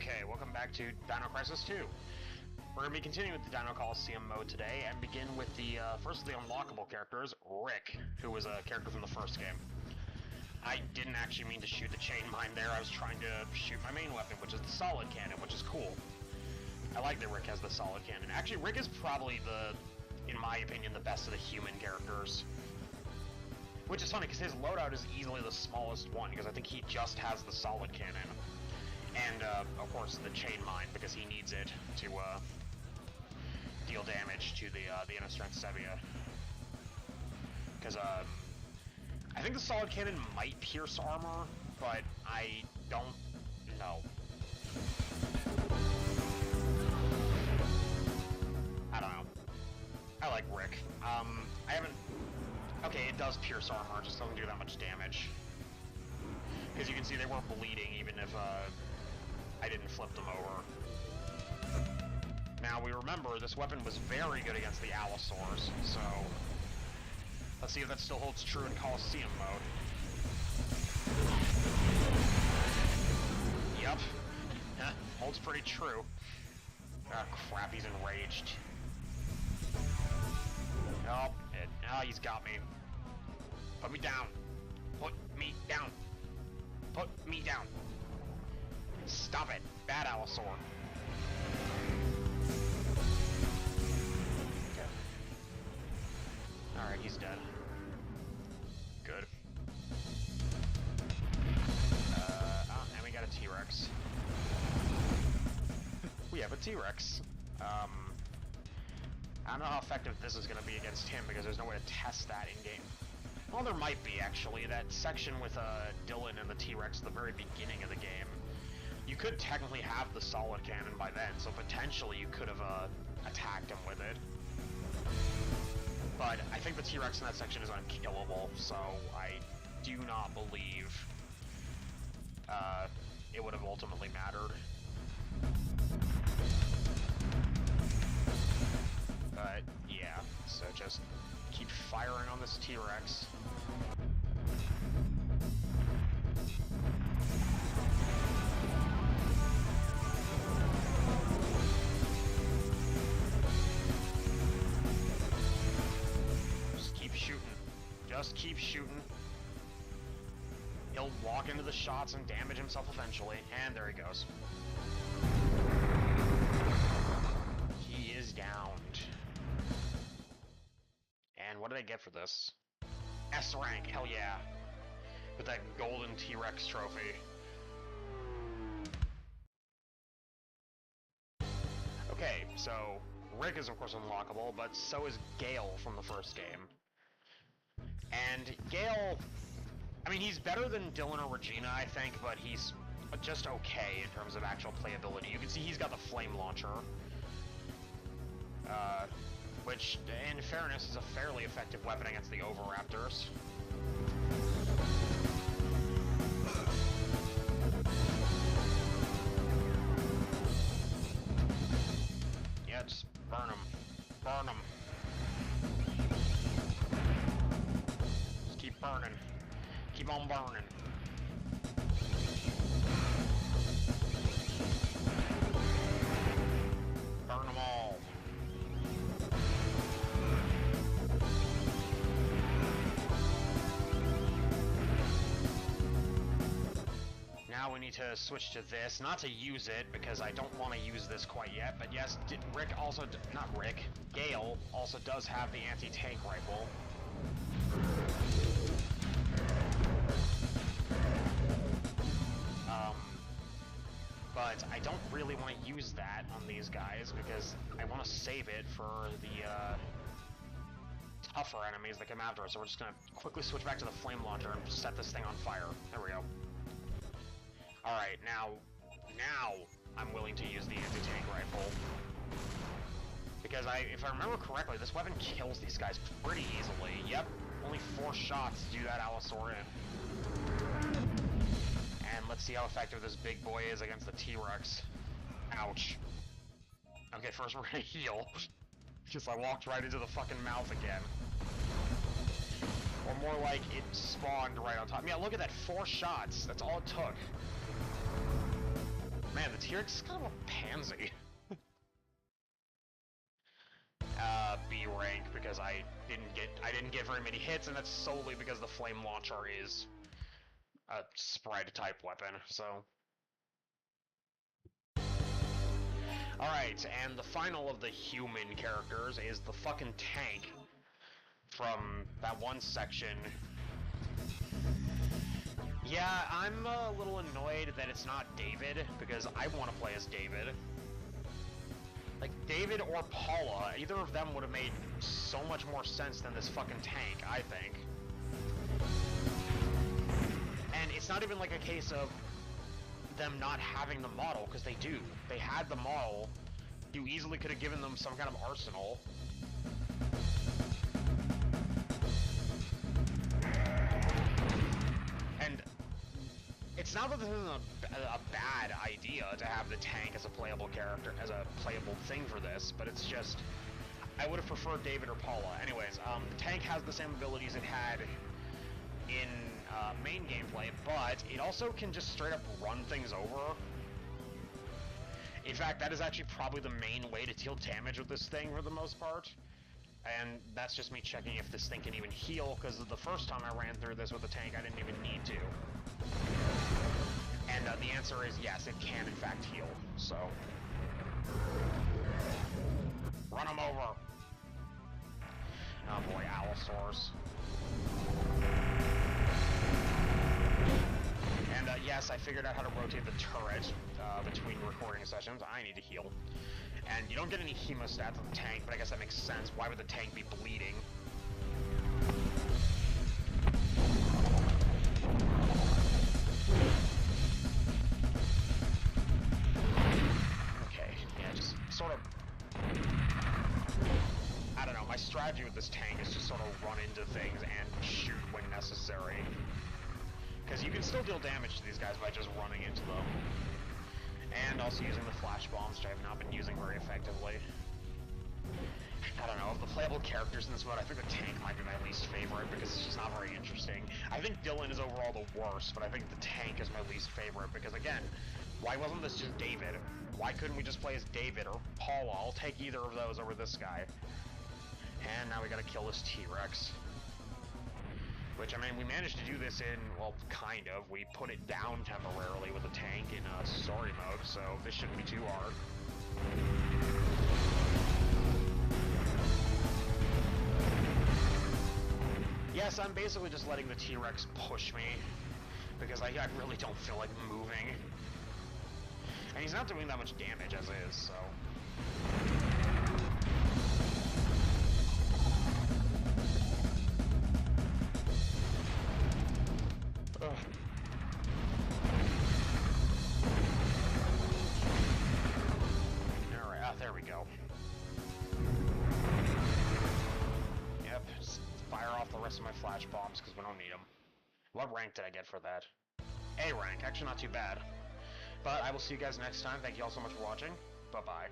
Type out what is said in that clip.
Okay, welcome back to Dino Crisis 2. We're going to be continuing with the Dino Colosseum Mode today, and begin with the first of the unlockable characters, Rick, who was a character from the first game. I didn't actually mean to shoot the chain mine there, I was trying to shoot my main weapon, which is the solid cannon, which is cool. I like that Rick has the solid cannon. Actually, Rick is probably in my opinion, the best of the human characters. Which is funny, because his loadout is easily the smallest one, because I think he just has the solid cannon. And, of course, the chain mine, because he needs it to, deal damage to the Innistrad Sevia. Because, I think the solid cannon might pierce armor, but I don't know. I don't know. I like Rick. I haven't... Okay, it does pierce armor, it just doesn't do that much damage. Because you can see they weren't bleeding, even if, I didn't flip them over. Now, we remember, this weapon was very good against the Allosaurs, so... Let's see if that still holds true in Colosseum Mode. Yep. Holds pretty true. Ah, crap, he's enraged. Oh, he's got me. Put me down. Put me down. Put me down. Stop it, bad Allosaur. Okay. Alright, he's dead. Good. And we got a T-Rex. We have a T-Rex. I don't know how effective this is going to be against him, because there's no way to test that in-game. Well, there might be, actually. That section with Dylan and the T-Rex at the very beginning of the game. You could technically have the solid cannon by then, so potentially you could have attacked him with it. But I think the T-Rex in that section is unkillable, so I do not believe it would have ultimately mattered. But, yeah, so just keep firing on this T-Rex. Just keep shooting. He'll walk into the shots and damage himself eventually. And there he goes. He is downed. And what did I get for this? S rank, hell yeah. With that golden T-Rex trophy. Okay, so Rick is of course unlockable, but so is Gail from the first game. And Gail, I mean, he's better than Dylan or Regina, I think, but he's just okay in terms of actual playability. You can see he's got the flame launcher, which, in fairness, is a fairly effective weapon against the Oviraptors. Yeah, just burn him. Burn him. Keep burning. Keep on burning. Burn them all. Now we need to switch to this. Not to use it, because I don't want to use this quite yet, but yes, Rick also... Not Rick. Gail also does have the anti-tank rifle. But I don't really want to use that on these guys, because I want to save it for the, tougher enemies that come after us, so we're just gonna quickly switch back to the flame launcher and set this thing on fire. There we go. Alright, now I'm willing to use the anti-tank rifle. Because if I remember correctly, this weapon kills these guys pretty easily. Yep, only 4 shots to do that Allosaur in. And let's see how effective this big boy is against the T-Rex. Ouch. Okay, first we're gonna heal. Just I walked right into the fucking mouth again. Or more like, it spawned right on top. Yeah, look at that, 4 shots. That's all it took. Man, the T-Rex is kind of a pansy. B rank, because I didn't get very many hits, and that's solely because the flame launcher is a sprite type weapon, so. Alright, and the final of the human characters is the fucking tank from that one section. Yeah, I'm a little annoyed that it's not David, because I want to play as David. Like, David or Paula, either of them would have made so much more sense than this fucking tank, I think. And it's not even like a case of them not having the model, because they do. They had the model. You easily could have given them some kind of arsenal. And it's not that this is a bad idea to have the tank as a playable character, as a playable thing for this, but it's just, I would have preferred David or Paula. Anyways, the tank has the same abilities it had in main gameplay, but it also can just straight up run things over. In fact, that is actually probably the main way to deal damage with this thing for the most part. And that's just me checking if this thing can even heal, because the first time I ran through this with the tank, I didn't even need to. And the answer is yes, it can in fact heal, so. Run him over! Oh boy, Allosaurus. And yes, I figured out how to rotate the turret between recording sessions. I need to heal. And you don't get any hemostats on the tank, but I guess that makes sense. Why would the tank be bleeding? Okay, yeah, just sort of... I don't know, my strategy with this tank is just sort of run into things and shoot when necessary. Because you can still deal damage to these guys by just running into them. And also using the flash bombs, which I have not been using very effectively. I don't know, of the playable characters in this mode, I think the tank might be my least favorite because it's just not very interesting. I think Dylan is overall the worst, but I think the tank is my least favorite because, again, why wasn't this just David? Why couldn't we just play as David or Paula? I'll take either of those over this guy. And now we gotta kill this T-Rex. Which, I mean, we managed to do this in, well, kind of. We put it down temporarily with the tank in story mode, so this shouldn't be too hard. Yes, I'm basically just letting the T-Rex push me, because I really don't feel like moving. And he's not doing that much damage as is, so... Ugh. Alright, there we go. Yep, just fire off the rest of my flash bombs because we don't need them. What rank did I get for that? A rank, actually not too bad. But I will see you guys next time. Thank you all so much for watching. Bye-bye.